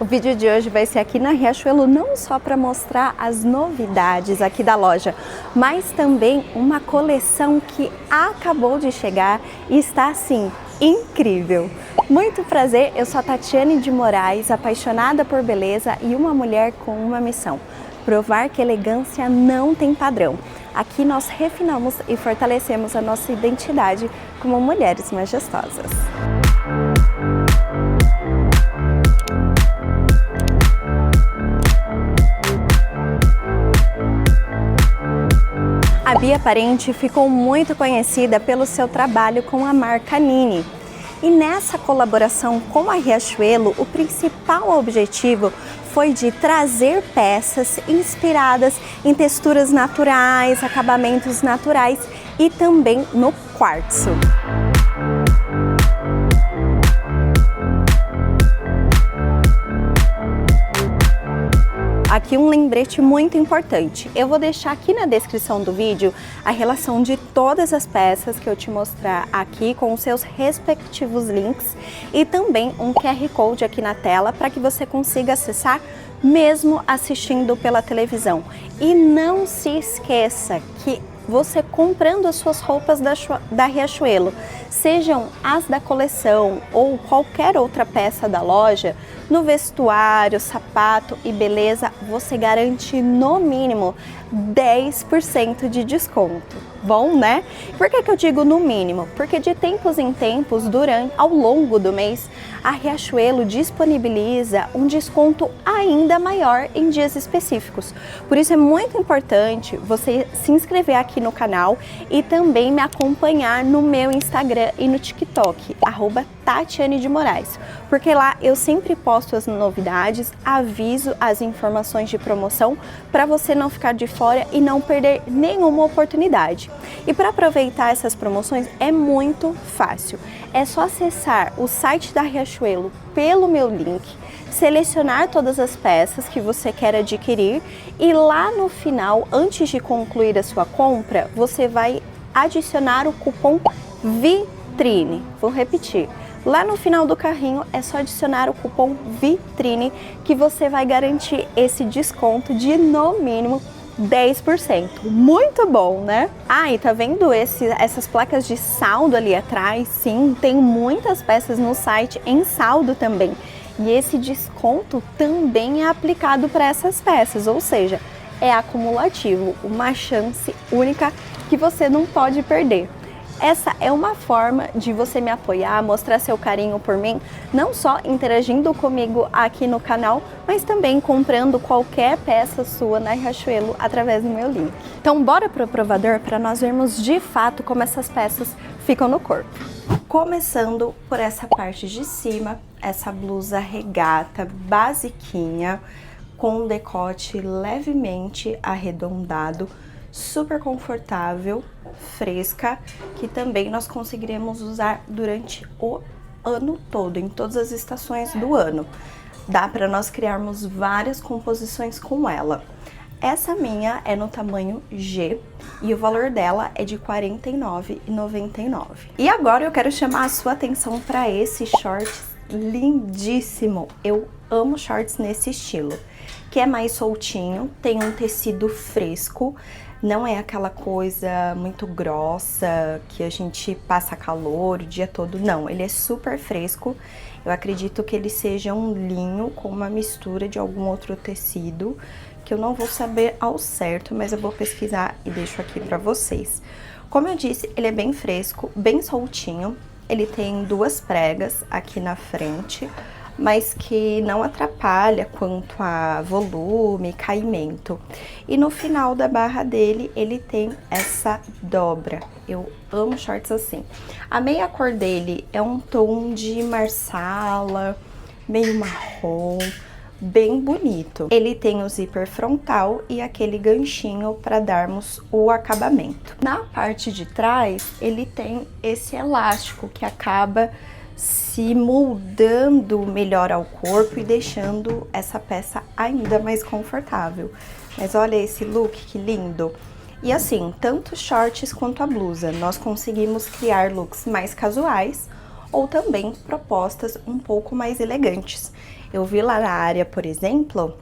O vídeo de hoje vai ser aqui na Riachuelo não só para mostrar as novidades aqui da loja, mas também uma coleção que acabou de chegar e está assim, incrível! Muito prazer, eu sou a Tatiane de Moraes, apaixonada por beleza e uma mulher com uma missão: provar que elegância não tem padrão. Aqui nós refinamos e fortalecemos a nossa identidade como mulheres majestosas. A Bia Parente ficou muito conhecida pelo seu trabalho com a marca Nini. E nessa colaboração com a Riachuelo, o principal objetivo foi de trazer peças inspiradas em texturas naturais, acabamentos naturais e também no quartzo. Aqui um lembrete muito importante, eu vou deixar aqui na descrição do vídeo a relação de todas as peças que eu te mostrar aqui com os seus respectivos links e também um QR Code aqui na tela para que você consiga acessar mesmo assistindo pela televisão. E não se esqueça que você comprando as suas roupas da Riachuelo, sejam as da coleção ou qualquer outra peça da loja, no vestuário, sapato e beleza, você garante no mínimo 10% de desconto. Bom, né? Por que eu digo no mínimo? Porque de tempos em tempos, ao longo do mês, a Riachuelo disponibiliza um desconto ainda maior em dias específicos. Por isso é muito importante você se inscrever aqui no canal e também me acompanhar no meu Instagram e no TikTok, @Tatiane de Moraes, porque lá eu sempre posto as novidades, aviso as informações de promoção para você não ficar de fora e não perder nenhuma oportunidade. E para aproveitar essas promoções é muito fácil, é só acessar o site da Riachuelo pelo meu link, selecionar todas as peças que você quer adquirir e lá no final, antes de concluir a sua compra, você vai adicionar o cupom VITRINE. Vou repetir. Lá no final do carrinho é só adicionar o cupom VITRINE que você vai garantir esse desconto de no mínimo 10%. Muito bom, né? Ah, e tá vendo essas placas de saldo ali atrás? Sim, tem muitas peças no site em saldo também. E esse desconto também é aplicado para essas peças, ou seja, é acumulativo, uma chance única que você não pode perder. Essa é uma forma de você me apoiar, mostrar seu carinho por mim, não só interagindo comigo aqui no canal, mas também comprando qualquer peça sua na Riachuelo através do meu link. Então bora pro provador para nós vermos de fato como essas peças ficam no corpo. Começando por essa parte de cima, essa blusa regata basiquinha, com decote levemente arredondado, super confortável, fresca, que também nós conseguiremos usar durante o ano todo, em todas as estações do ano. Dá para nós criarmos várias composições com ela. Essa minha é no tamanho G e o valor dela é de R$ 49,99. E agora eu quero chamar a sua atenção para esse short lindíssimo. Eu amo shorts nesse estilo, que é mais soltinho, tem um tecido fresco, não é aquela coisa muito grossa que a gente passa calor o dia todo, não, ele é super fresco. Eu acredito que ele seja um linho com uma mistura de algum outro tecido, que eu não vou saber ao certo, mas eu vou pesquisar e deixo aqui pra vocês. Como eu disse, ele é bem fresco, bem soltinho, ele tem duas pregas aqui na frente, mas que não atrapalha quanto a volume, caimento. E no final da barra dele, ele tem essa dobra. Eu amo shorts assim. A meia cor dele é um tom de marsala, meio marrom, bem bonito. Ele tem o zíper frontal e aquele ganchinho para darmos o acabamento. Na parte de trás, ele tem esse elástico que acaba se moldando melhor ao corpo e deixando essa peça ainda mais confortável. Mas olha esse look, que lindo! E assim, tanto os shorts quanto a blusa, nós conseguimos criar looks mais casuais ou também propostas um pouco mais elegantes. Eu vi lá na área, por exemplo,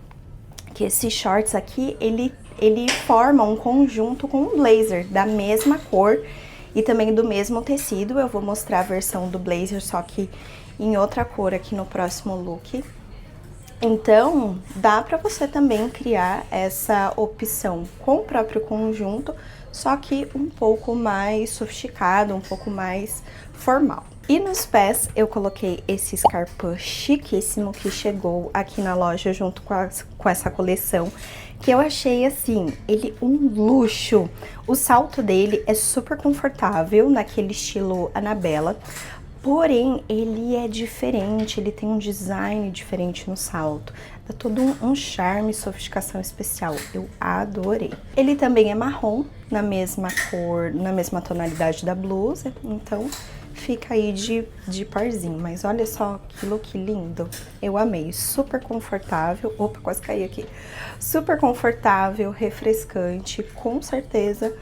que esses shorts aqui, ele forma um conjunto com um blazer da mesma cor e também do mesmo tecido. Eu vou mostrar a versão do blazer, só que em outra cor aqui no próximo look. Então, dá pra você também criar essa opção com o próprio conjunto, só que um pouco mais sofisticado, um pouco mais formal. E nos pés eu coloquei esse Scarpa chiquíssimo que chegou aqui na loja junto com essa coleção, que eu achei assim, ele um luxo. O salto dele é super confortável, naquele estilo Annabella. Porém, ele é diferente, ele tem um design diferente no salto. Dá todo um charme e sofisticação especial. Eu adorei. Ele também é marrom, na mesma cor, na mesma tonalidade da blusa. Então, fica aí de parzinho. Mas olha só que look lindo. Eu amei. Super confortável. Opa, quase caí aqui. Super confortável, refrescante. Com certeza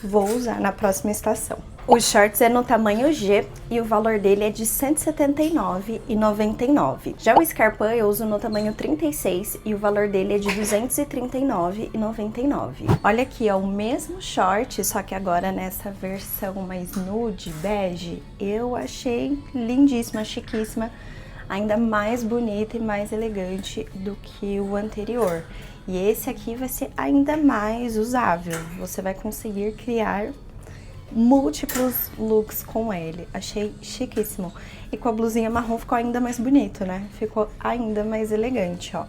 vou usar na próxima estação. O shorts é no tamanho G e o valor dele é de R$ 179,99. Já o Scarpa eu uso no tamanho 36 e o valor dele é de R$ 239,99. Olha aqui, ó, o mesmo short, só que agora nessa versão mais nude, bege. Eu achei lindíssima, chiquíssima, ainda mais bonita e mais elegante do que o anterior. E esse aqui vai ser ainda mais usável, você vai conseguir criar múltiplos looks com ele. Achei chiquíssimo. E com a blusinha marrom ficou ainda mais bonito, né? Ficou ainda mais elegante, ó.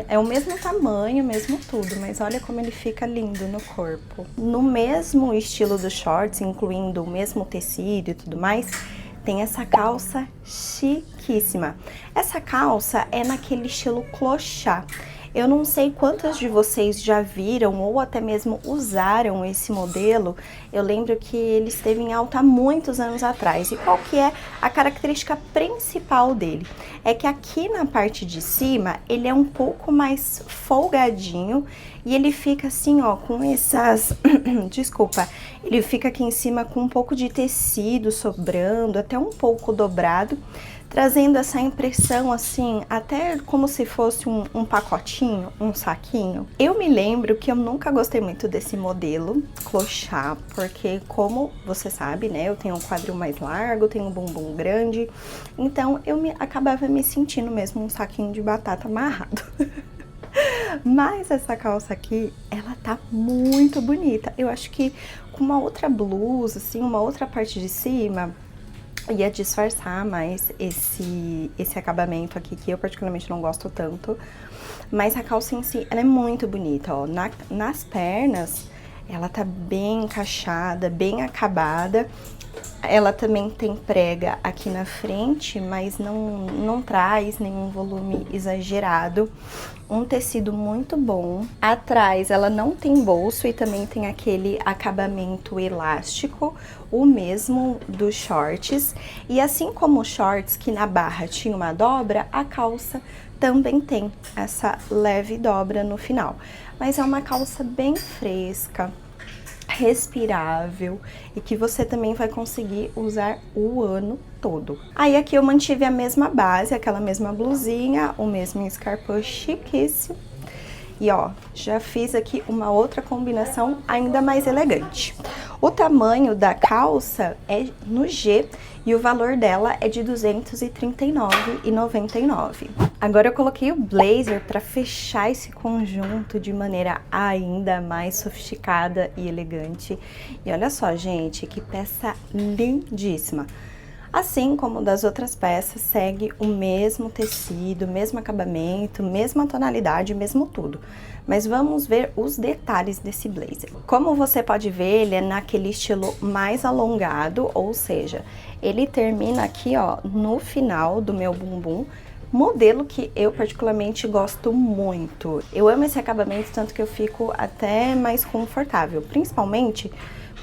É o mesmo tamanho, mesmo tudo, mas olha como ele fica lindo no corpo. No mesmo estilo dos shorts, incluindo o mesmo tecido e tudo mais, tem essa calça chiquíssima. Essa calça é naquele estilo clochá. Eu não sei quantas de vocês já viram ou até mesmo usaram esse modelo. Eu lembro que ele esteve em alta há muitos anos atrás. E qual que é a característica principal dele? É que aqui na parte de cima, ele é um pouco mais folgadinho e ele fica assim, ó, com essas... Desculpa, ele fica aqui em cima com um pouco de tecido sobrando, até um pouco dobrado, trazendo essa impressão assim, até como se fosse um pacotinho, um saquinho. Eu me lembro que eu nunca gostei muito desse modelo clochá, porque como você sabe, né, eu tenho um quadril mais largo, tenho um bumbum grande, então eu acabava me sentindo mesmo um saquinho de batata amarrado. Mas essa calça aqui, ela tá muito bonita. Eu acho que com uma outra blusa, assim, uma outra parte de cima, ia disfarçar mais esse acabamento aqui, que eu particularmente não gosto tanto. Mas a calça em si, ela é muito bonita, ó. Nas pernas, ela tá bem encaixada, bem acabada. Ela também tem prega aqui na frente, mas não traz nenhum volume exagerado. Um tecido muito bom. Atrás ela não tem bolso e também tem aquele acabamento elástico, o mesmo dos shorts. E assim como os shorts, que na barra tinha uma dobra, a calça também tem essa leve dobra no final. Mas é uma calça bem fresca, respirável e que você também vai conseguir usar o ano todo. Aí aqui eu mantive a mesma base, aquela mesma blusinha, o mesmo Scarpa chiquíssimo. E ó, já fiz aqui uma outra combinação ainda mais elegante. O tamanho da calça é no G e o valor dela é de R$ 239,99. Agora eu coloquei o blazer para fechar esse conjunto de maneira ainda mais sofisticada e elegante. E olha só, gente, que peça lindíssima. Assim como das outras peças, segue o mesmo tecido, mesmo acabamento, mesma tonalidade, mesmo tudo. Mas vamos ver os detalhes desse blazer. Como você pode ver, ele é naquele estilo mais alongado, ou seja, ele termina aqui, ó, no final do meu bumbum, modelo que eu particularmente gosto muito. Eu amo esse acabamento, tanto que eu fico até mais confortável, principalmente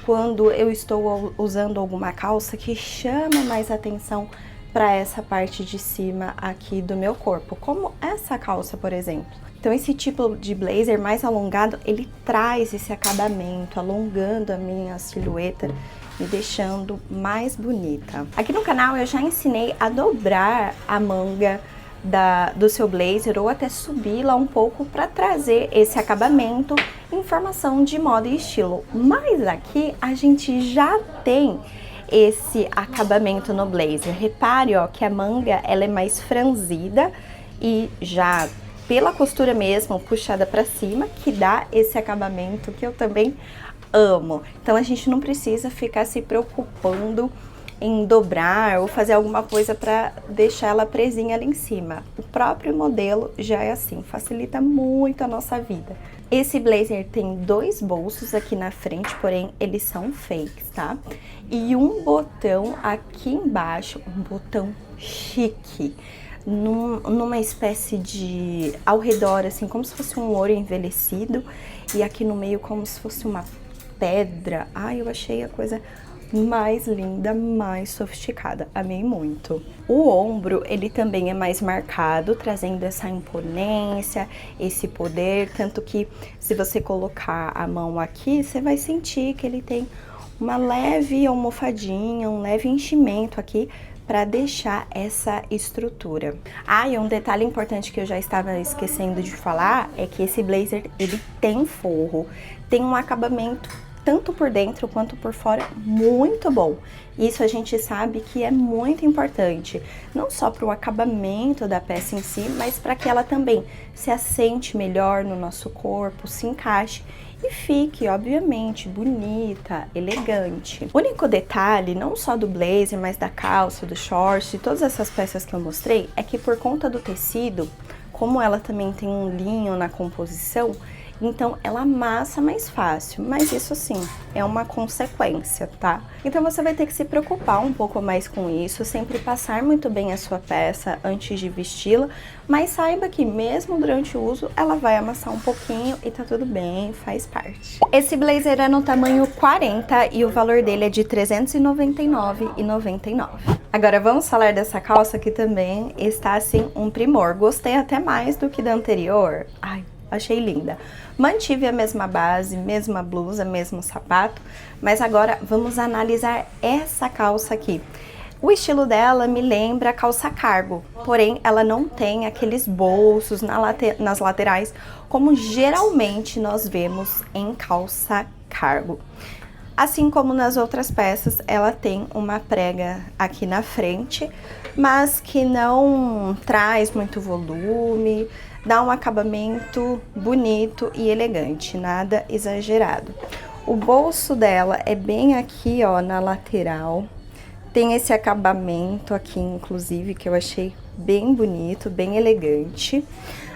quando eu estou usando alguma calça que chama mais atenção para essa parte de cima aqui do meu corpo, como essa calça, por exemplo. Então esse tipo de blazer mais alongado, ele traz esse acabamento, alongando a minha silhueta, me deixando mais bonita. Aqui no canal eu já ensinei a dobrar a manga do seu blazer ou até subir lá um pouco para trazer esse acabamento, informação de moda e estilo. Mas aqui a gente já tem esse acabamento no blazer. Repare, ó, que a manga ela é mais franzida e já pela costura mesmo, puxada para cima, que dá esse acabamento que eu também amo. Então a gente não precisa ficar se preocupando em dobrar ou fazer alguma coisa para deixar ela presinha ali em cima. O próprio modelo já é assim, facilita muito a nossa vida. Esse blazer tem 2 bolsos aqui na frente, porém eles são fakes, tá? E um botão aqui embaixo, um botão chique, numa espécie de ao redor, assim, como se fosse um ouro envelhecido, e aqui no meio como se fosse uma pedra. Ai, eu achei a coisa mais linda, mais sofisticada, amei muito. O ombro, ele também é mais marcado, trazendo essa imponência, esse poder, tanto que se você colocar a mão aqui, você vai sentir que ele tem uma leve almofadinha, um leve enchimento aqui, para deixar essa estrutura. Ah, e um detalhe importante que eu já estava esquecendo de falar, é que esse blazer, ele tem forro, tem um acabamento tanto por dentro quanto por fora muito bom. Isso a gente sabe que é muito importante, não só para o acabamento da peça em si, mas para que ela também se assente melhor no nosso corpo, se encaixe e fique, obviamente, bonita, elegante. O único detalhe, não só do blazer, mas da calça, do short, de todas essas peças que eu mostrei, é que por conta do tecido, como ela também tem um linho na composição, então ela amassa mais fácil, mas isso sim, é uma consequência, tá? Então você vai ter que se preocupar um pouco mais com isso, sempre passar muito bem a sua peça antes de vesti-la, mas saiba que mesmo durante o uso, ela vai amassar um pouquinho e tá tudo bem, faz parte. Esse blazer é no tamanho 40 e o valor dele é de R$ 399,99. Agora vamos falar dessa calça que também está assim um primor, gostei até mais do que da anterior. Ai, achei linda. Mantive a mesma base, mesma blusa, mesmo sapato, mas agora vamos analisar essa calça aqui. O estilo dela me lembra calça cargo, porém ela não tem aqueles bolsos nas laterais, como geralmente nós vemos em calça cargo. Assim como nas outras peças, ela tem uma prega aqui na frente, mas que não traz muito volume, dá um acabamento bonito e elegante, nada exagerado. O bolso dela é bem aqui, ó, na lateral. Tem esse acabamento aqui, inclusive, que eu achei bem bonito, bem elegante.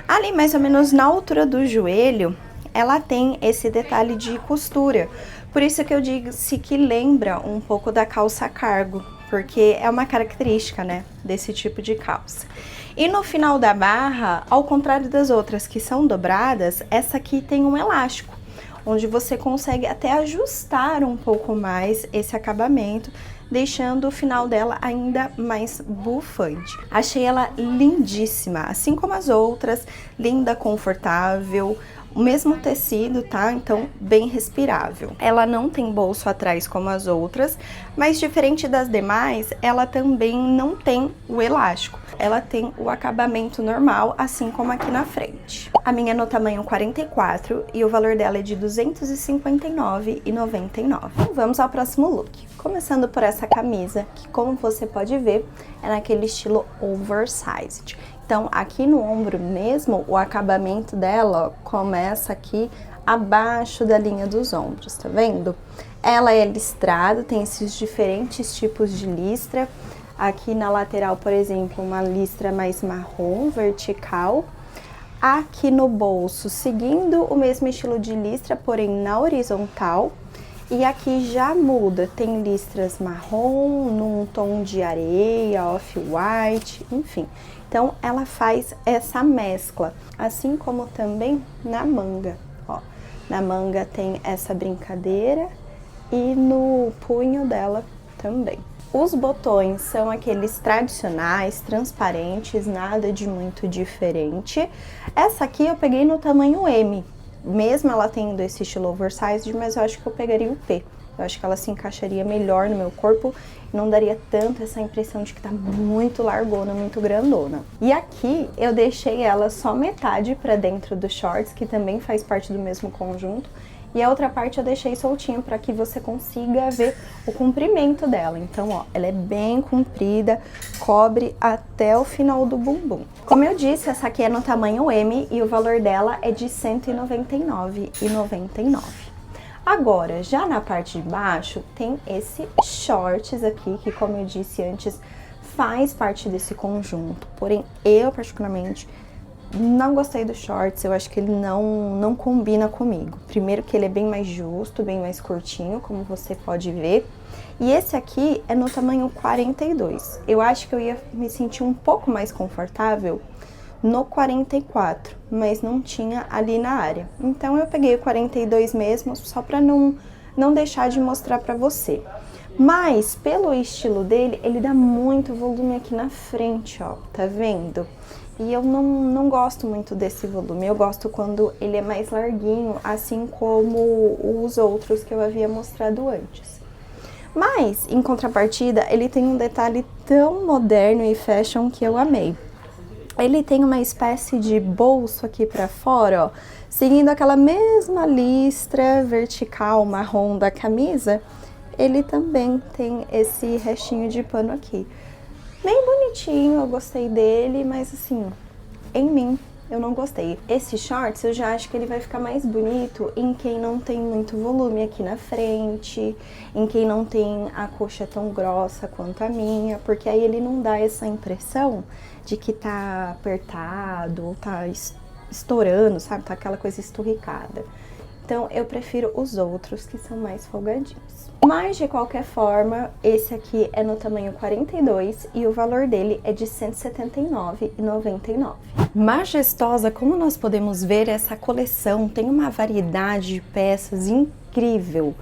Ali, mais ou menos na altura do joelho, ela tem esse detalhe de costura. Por isso que eu disse que lembra um pouco da calça cargo, porque é uma característica, né, desse tipo de calça. E no final da barra, ao contrário das outras que são dobradas, essa aqui tem um elástico, onde você consegue até ajustar um pouco mais esse acabamento, deixando o final dela ainda mais bufante. Achei ela lindíssima, assim como as outras, linda, confortável, o mesmo tecido, tá? Então, bem respirável. Ela não tem bolso atrás como as outras, mas diferente das demais, ela também não tem o elástico. Ela tem o acabamento normal, assim como aqui na frente. A minha é no tamanho 44 e o valor dela é de R$ 259,99. Então, vamos ao próximo look. Começando por essa camisa, que como você pode ver, é naquele estilo oversized. Então, aqui no ombro mesmo, o acabamento dela, ó, começa aqui abaixo da linha dos ombros, tá vendo? Ela é listrada, tem esses diferentes tipos de listra. Aqui na lateral, por exemplo, uma listra mais marrom, vertical. Aqui no bolso, seguindo o mesmo estilo de listra, porém na horizontal. E aqui já muda, tem listras marrom, num tom de areia, off-white, enfim. Então, ela faz essa mescla, assim como também na manga, ó. Na manga tem essa brincadeira e no punho dela também. Os botões são aqueles tradicionais, transparentes, nada de muito diferente. Essa aqui eu peguei no tamanho M. Mesmo ela tendo esse estilo oversized, mas eu acho que eu pegaria o P. Eu acho que ela se encaixaria melhor no meu corpo e não daria tanto essa impressão de que tá muito largona, muito grandona. E aqui eu deixei ela só metade pra dentro dos shorts, que também faz parte do mesmo conjunto. E a outra parte eu deixei soltinho para que você consiga ver o comprimento dela. Então, ó, ela é bem comprida, cobre até o final do bumbum. Como eu disse, essa aqui é no tamanho M e o valor dela é de R$ 199,99. Agora, já na parte de baixo, tem esse shorts aqui, que como eu disse antes, faz parte desse conjunto. Porém, eu particularmente não gostei do shorts, eu acho que ele não combina comigo. Primeiro que ele é bem mais justo, bem mais curtinho, como você pode ver. E esse aqui é no tamanho 42. Eu acho que eu ia me sentir um pouco mais confortável no 44, mas não tinha ali na área. Então eu peguei o 42 mesmo, só pra não deixar de mostrar pra você. Mas, pelo estilo dele, ele dá muito volume aqui na frente, ó, tá vendo? E eu não gosto muito desse volume, eu gosto quando ele é mais larguinho, assim como os outros que eu havia mostrado antes. Mas, em contrapartida, ele tem um detalhe tão moderno e fashion que eu amei. Ele tem uma espécie de bolso aqui pra fora, ó, seguindo aquela mesma listra vertical marrom da camisa, ele também tem esse restinho de pano aqui. Bem bonitinho, eu gostei dele, mas assim, em mim, eu não gostei. Esse shorts, eu já acho que ele vai ficar mais bonito em quem não tem muito volume aqui na frente, em quem não tem a coxa tão grossa quanto a minha, porque aí ele não dá essa impressão de que tá apertado ou tá estourando, sabe? Tá aquela coisa esturricada. Então, eu prefiro os outros, que são mais folgadinhos. Mas, de qualquer forma, esse aqui é no tamanho 42 e o valor dele é de R$ 179,99. Majestosa, como nós podemos ver, essa coleção tem uma variedade de peças incrível.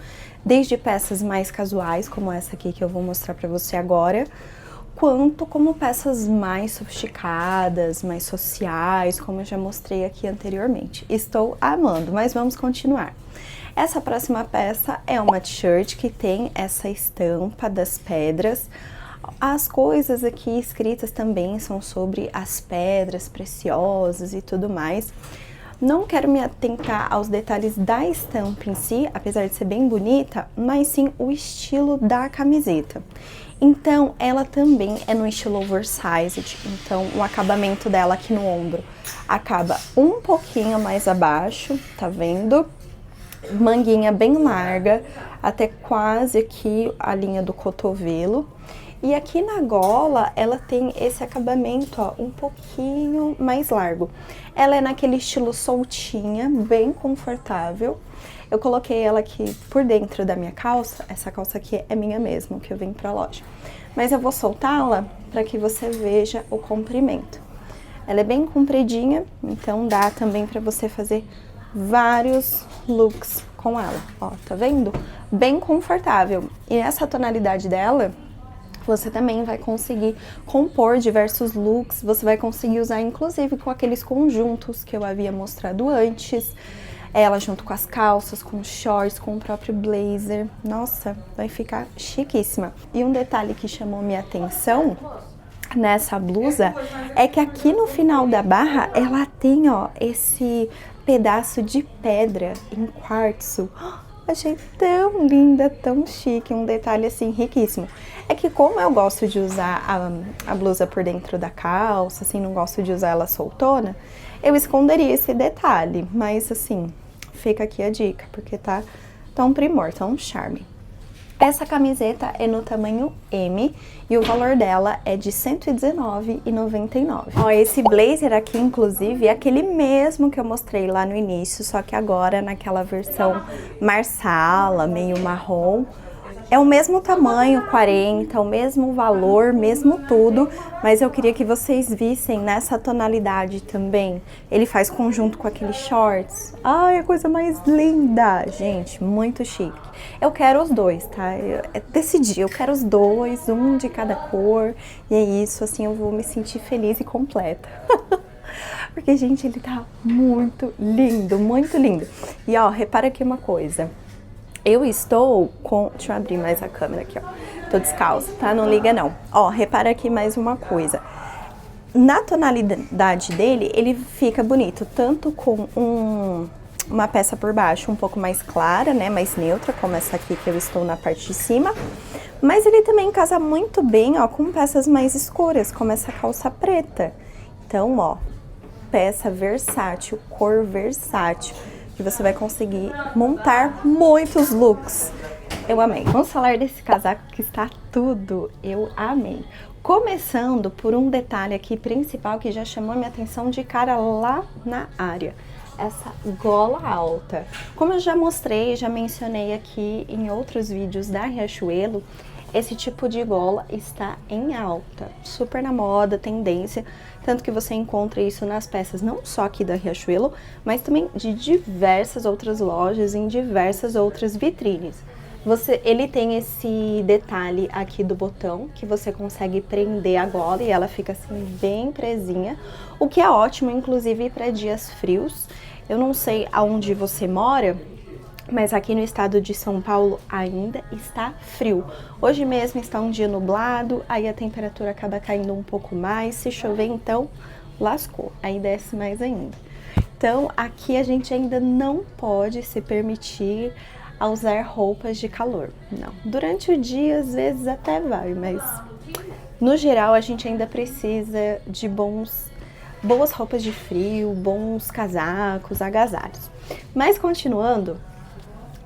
Desde peças mais casuais, como essa aqui que eu vou mostrar pra você agora, quanto como peças mais sofisticadas, mais sociais, como eu já mostrei aqui anteriormente. Estou amando, mas vamos continuar. Essa próxima peça é uma t-shirt que tem essa estampa das pedras. As coisas aqui escritas também são sobre as pedras preciosas e tudo mais. Não quero me atentar aos detalhes da estampa em si, apesar de ser bem bonita, mas sim o estilo da camiseta. Então, ela também é no estilo oversized, então o acabamento dela aqui no ombro acaba um pouquinho mais abaixo, tá vendo? Manguinha bem larga, até quase aqui a linha do cotovelo. E aqui na gola, ela tem esse acabamento, ó, um pouquinho mais largo. Ela é naquele estilo soltinha, bem confortável. Eu coloquei ela aqui por dentro da minha calça. Essa calça aqui é minha mesmo, que eu vim pra loja. Mas eu vou soltá-la para que você veja o comprimento. Ela é bem compridinha, então dá também para você fazer vários looks com ela. Ó, tá vendo? Bem confortável. E essa tonalidade dela, você também vai conseguir compor diversos looks. Você vai conseguir usar, inclusive, com aqueles conjuntos que eu havia mostrado antes. Ela junto com as calças, com os shorts, com o próprio blazer. Nossa, vai ficar chiquíssima. E um detalhe que chamou minha atenção nessa blusa é que aqui no final da barra ela tem, ó, esse pedaço de pedra em quartzo. Achei tão linda, tão chique, um detalhe assim riquíssimo. É que como eu gosto de usar a blusa por dentro da calça, assim, não gosto de usar ela soltona, eu esconderia esse detalhe, mas assim, fica aqui a dica, porque tá um primor, tá um charme. Essa camiseta é no tamanho M e o valor dela é de R$ 119,99. Ó, esse blazer aqui, inclusive, é aquele mesmo que eu mostrei lá no início, só que agora naquela versão marsala, meio marrom. É o mesmo tamanho, 40, o mesmo valor, mesmo tudo, mas eu queria que vocês vissem nessa tonalidade também. Ele faz conjunto com aqueles shorts. Ai, a coisa mais linda! Gente, muito chique. Eu quero os dois, tá? Eu decidi, eu quero os dois, um de cada cor. E é isso, assim, eu vou me sentir feliz e completa. Porque, gente, ele tá muito lindo, muito lindo. E, ó, repara aqui uma coisa. Eu estou com... Deixa eu abrir mais a câmera aqui, ó. Tô descalça, tá? Não liga não. Ó, repara aqui mais uma coisa. Na tonalidade dele, ele fica bonito, tanto com uma peça por baixo um pouco mais clara, né, mais neutra, como essa aqui que eu estou na parte de cima. Mas ele também casa muito bem, ó, com peças mais escuras, como essa calça preta. Então, ó, peça versátil, cor versátil, que você vai conseguir montar muitos looks. Eu amei. Vamos falar desse casaco que está tudo. Eu amei. Começando por um detalhe aqui principal que já chamou a minha atenção de cara lá na área. Essa gola alta. Como eu já mostrei, já mencionei aqui em outros vídeos da Riachuelo, esse tipo de gola está em alta. Super na moda, tendência. Tanto que você encontra isso nas peças não só aqui da Riachuelo, mas também de diversas outras lojas, em diversas outras vitrines. Ele tem esse detalhe aqui do botão, que você consegue prender a gola e ela fica assim bem presinha, o que é ótimo, inclusive para dias frios. Eu não sei aonde você mora, mas aqui no estado de São Paulo ainda está frio. Hoje mesmo está um dia nublado, aí a temperatura acaba caindo um pouco mais, se chover então lascou, aí desce mais ainda. Então aqui a gente ainda não pode se permitir a usar roupas de calor, não. Durante o dia, às vezes até vai, mas no geral a gente ainda precisa de boas roupas de frio, bons casacos, agasalhos. Mas continuando,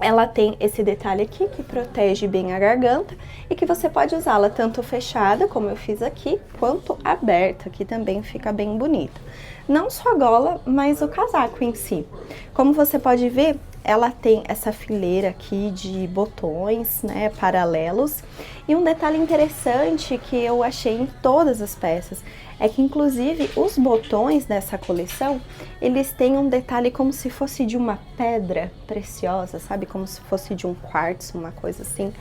ela tem esse detalhe aqui que protege bem a garganta e que você pode usá-la tanto fechada, como eu fiz aqui, quanto aberta, que também fica bem bonita. Não só a gola, mas o casaco em si. Como você pode ver, ela tem essa fileira aqui de botões, né, paralelos. E um detalhe interessante que eu achei em todas as peças é que, inclusive, os botões dessa coleção, eles têm um detalhe como se fosse de uma pedra preciosa, sabe? Como se fosse de um quartzo, uma coisa assim.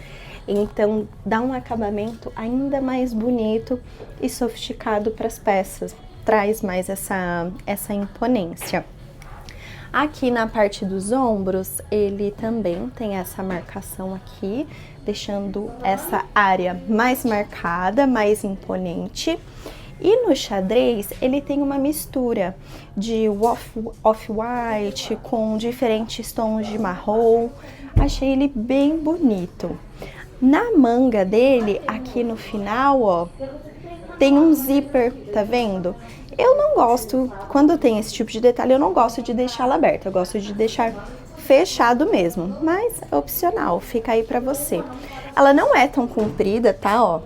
Então, dá um acabamento ainda mais bonito e sofisticado para as peças. Traz mais essa imponência. Aqui na parte dos ombros, ele também tem essa marcação aqui, deixando essa área mais marcada, mais imponente. E no xadrez, ele tem uma mistura de off-white com diferentes tons de marrom. Achei ele bem bonito. Na manga dele, aqui no final, ó, tem um zíper, tá vendo? Eu não gosto, quando tem esse tipo de detalhe, eu não gosto de deixá-la aberta, eu gosto de deixar fechado mesmo, mas é opcional, fica aí pra você. Ela não é tão comprida, tá, ó,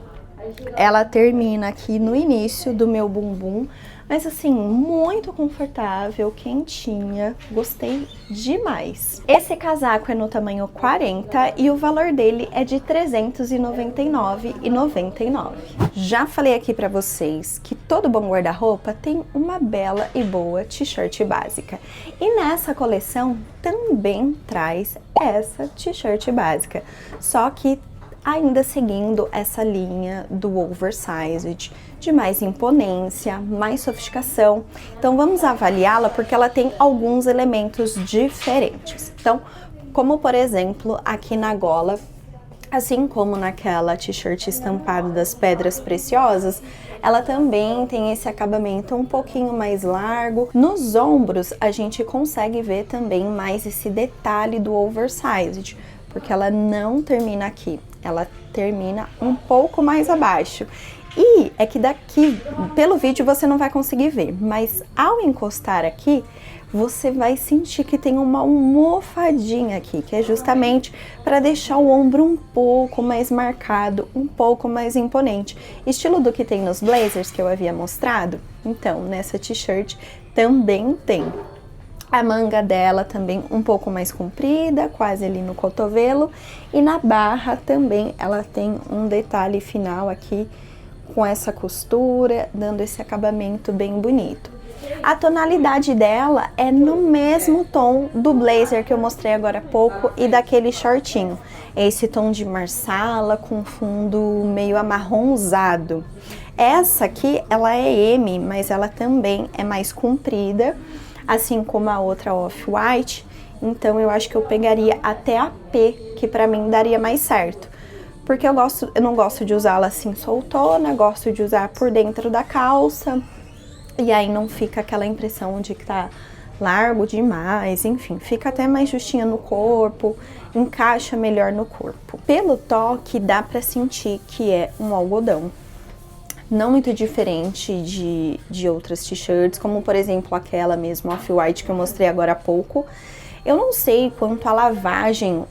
ela termina aqui no início do meu bumbum, mas assim, muito confortável, quentinha, gostei demais. Esse casaco é no tamanho 40 e o valor dele é de R$ 399,99. Já falei aqui pra vocês que todo bom guarda-roupa tem uma bela e boa t-shirt básica. E nessa coleção também traz essa t-shirt básica, só que ainda seguindo essa linha do oversized, de mais imponência, mais sofisticação. Então vamos avaliá-la porque ela tem alguns elementos diferentes. Então, como por exemplo, aqui na gola, assim como naquela t-shirt estampada das pedras preciosas, ela também tem esse acabamento um pouquinho mais largo. Nos ombros, a gente consegue ver também mais esse detalhe do oversized, porque ela não termina aqui, ela termina um pouco mais abaixo. E é que daqui, pelo vídeo, você não vai conseguir ver, mas ao encostar aqui, você vai sentir que tem uma almofadinha aqui, que é justamente para deixar o ombro um pouco mais marcado, um pouco mais imponente. Estilo do que tem nos blazers que eu havia mostrado, então nessa t-shirt também tem. A manga dela também um pouco mais comprida, quase ali no cotovelo. E na barra também ela tem um detalhe final aqui com essa costura, dando esse acabamento bem bonito. A tonalidade dela é no mesmo tom do blazer que eu mostrei agora há pouco e daquele shortinho. É esse tom de marsala com fundo meio amarronzado. Essa aqui, ela é M, mas ela também é mais comprida, assim como a outra off-white, Então eu acho que eu pegaria até a P, que pra mim daria mais certo. Porque eu não gosto de usá-la assim soltona, gosto de usar por dentro da calça. E aí não fica aquela impressão de que tá largo demais, enfim, fica até mais justinha no corpo, encaixa melhor no corpo. Pelo toque dá pra sentir que é um algodão. Não muito diferente de outras t-shirts, como por exemplo aquela mesmo Off-White que eu mostrei agora há pouco. Eu não sei quanto à lavagem,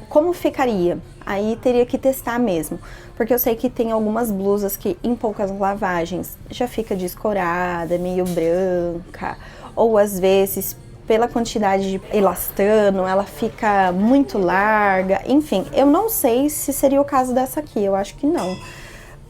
como ficaria. Aí teria que testar mesmo, porque eu sei que tem algumas blusas que em poucas lavagens já fica descorada, meio branca, ou às vezes pela quantidade de elastano ela fica muito larga, enfim, eu não sei se seria o caso dessa aqui, eu acho que não.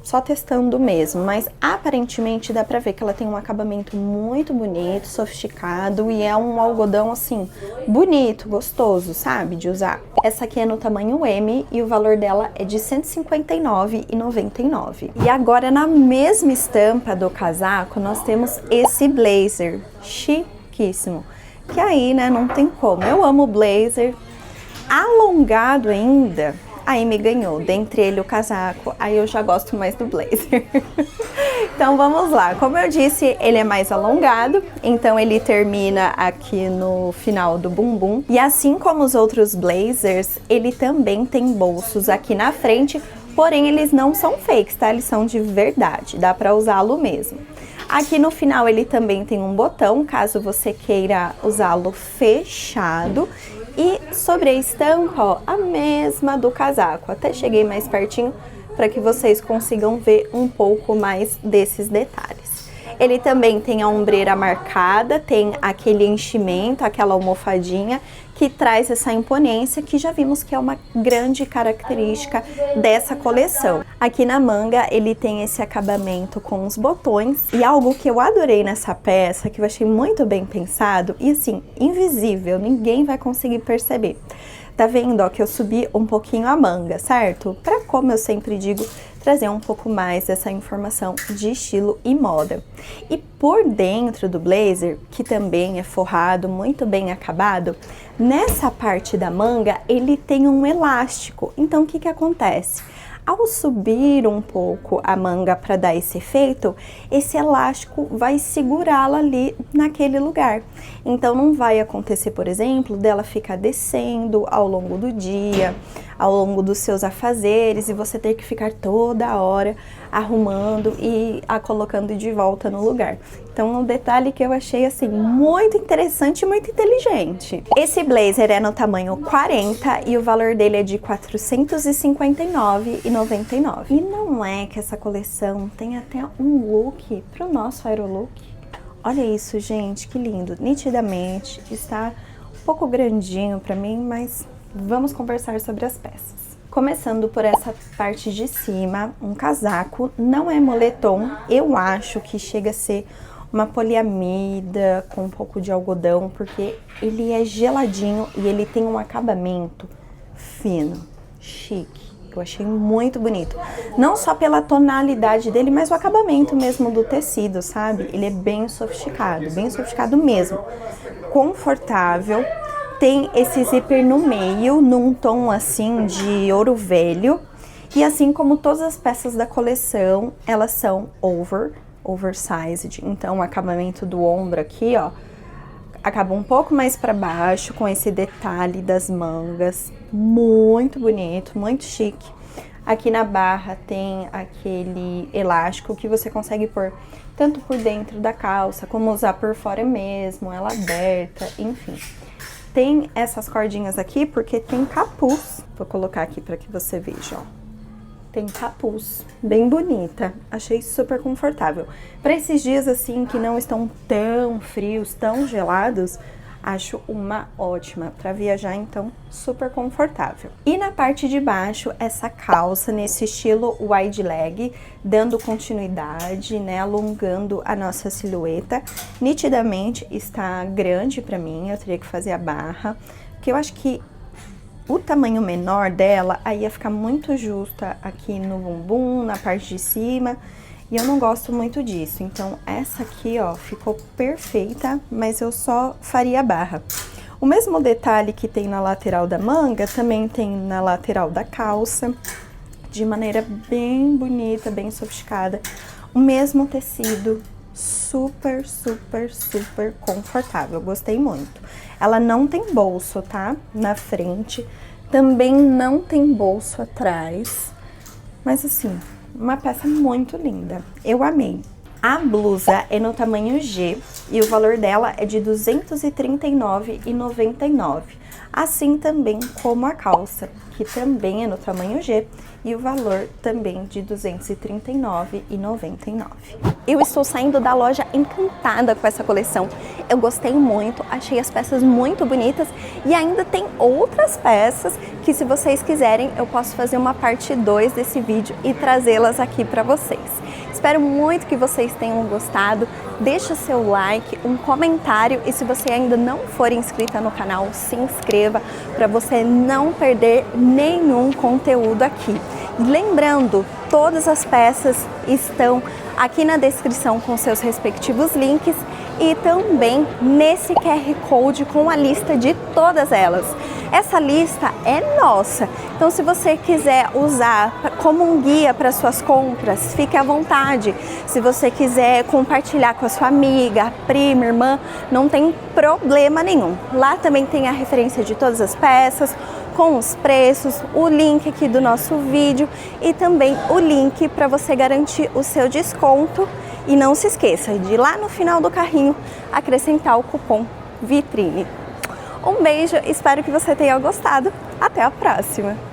Só testando mesmo, mas aparentemente dá pra ver que ela tem um acabamento muito bonito, sofisticado e é um algodão assim, bonito, gostoso, sabe, de usar. Essa aqui é no tamanho M e o valor dela é de R$ 159,99. E agora na mesma estampa do casaco nós temos esse blazer, chiquíssimo, que aí, né, não tem como. Eu amo blazer, alongado ainda. Aí me ganhou, dentre ele o casaco, aí eu já gosto mais do blazer. Então vamos lá, como eu disse, ele é mais alongado, então ele termina aqui no final do bumbum. E assim como os outros blazers, ele também tem bolsos aqui na frente, porém eles não são fakes, tá? Eles são de verdade, dá pra usá-lo mesmo. Aqui no final ele também tem um botão, caso você queira usá-lo fechado. E sobre a estampa, ó, a mesma do casaco. Até cheguei mais pertinho para que vocês consigam ver um pouco mais desses detalhes. Ele também tem a ombreira marcada, tem aquele enchimento, aquela almofadinha que traz essa imponência que já vimos que é uma grande característica dessa coleção. Aqui na manga ele tem esse acabamento com os botões e algo que eu adorei nessa peça, que eu achei muito bem pensado e assim, invisível, ninguém vai conseguir perceber. Tá vendo, ó, que eu subi um pouquinho a manga, certo? Pra, como eu sempre digo, trazer um pouco mais dessa informação de estilo e moda. E por dentro do blazer, que também é forrado, muito bem acabado, nessa parte da manga ele tem um elástico. Então o que que acontece? Ao subir um pouco a manga para dar esse efeito, esse elástico vai segurá-la ali naquele lugar. Então não vai acontecer, por exemplo, dela ficar descendo ao longo do dia, ao longo dos seus afazeres e você ter que ficar toda hora arrumando e a colocando de volta no lugar. Então um detalhe que eu achei assim muito interessante e muito inteligente. Esse blazer é no tamanho 40 e o valor dele é de R$ 459,99. E não é que essa coleção tem até um look para o nosso aerolook? Olha isso, gente, que lindo. Nitidamente está um pouco grandinho para mim, mas vamos conversar sobre as peças. Começando por essa parte de cima, um casaco, não é moletom, eu acho que chega a ser uma poliamida com um pouco de algodão, porque ele é geladinho e ele tem um acabamento fino, chique. Eu achei muito bonito. Não só pela tonalidade dele, mas o acabamento mesmo do tecido, sabe? Ele é bem sofisticado mesmo. Confortável. Tem esse zíper no meio, num tom assim de ouro velho. E assim como todas as peças da coleção, elas são oversized. Então o acabamento do ombro aqui, ó, acaba um pouco mais para baixo, com esse detalhe das mangas. Muito bonito, muito chique. Aqui na barra tem aquele elástico que você consegue pôr tanto por dentro da calça, como usar por fora mesmo, ela aberta, enfim. Tem essas cordinhas aqui porque tem capuz. Vou colocar aqui para que você veja, ó. Tem capuz, bem bonita. Achei super confortável. Para esses dias assim que não estão tão frios, tão gelados, acho uma ótima para viajar, então super confortável. E na parte de baixo, essa calça nesse estilo wide leg, dando continuidade, né, alongando a nossa silhueta. Nitidamente está grande para mim, eu teria que fazer a barra, porque eu acho que o tamanho menor dela aí ia ficar muito justa aqui no bumbum, na parte de cima. E eu não gosto muito disso, então essa aqui, ó, ficou perfeita, mas eu só faria a barra. O mesmo detalhe que tem na lateral da manga, também tem na lateral da calça, de maneira bem bonita, bem sofisticada. O mesmo tecido, super, super, super confortável, gostei muito. Ela não tem bolso, tá? Na frente, também não tem bolso atrás, mas assim, uma peça muito linda, eu amei. A blusa é no tamanho G e o valor dela é de R$ 239,99, assim também como a calça, que também é no tamanho G e o valor também de R$ 239,99. Eu estou saindo da loja encantada com essa coleção, eu gostei muito, achei as peças muito bonitas e ainda tem outras peças que, se vocês quiserem, eu posso fazer uma parte 2 desse vídeo e trazê-las aqui para vocês. Espero muito que vocês tenham gostado, deixa seu like, um comentário e se você ainda não for inscrita no canal, se inscreva para você não perder nenhum conteúdo aqui. E lembrando, todas as peças estão aqui na descrição com seus respectivos links e também nesse QR Code com a lista de todas elas. Essa lista é nossa, então se você quiser usar como um guia para suas compras, fique à vontade. Se você quiser compartilhar com a sua amiga, prima, irmã, não tem problema nenhum. Lá também tem a referência de todas as peças, com os preços, o link aqui do nosso vídeo e também o link para você garantir o seu desconto. E não se esqueça de ir lá no final do carrinho acrescentar o cupom VITRINE. Um beijo, espero que você tenha gostado. Até a próxima!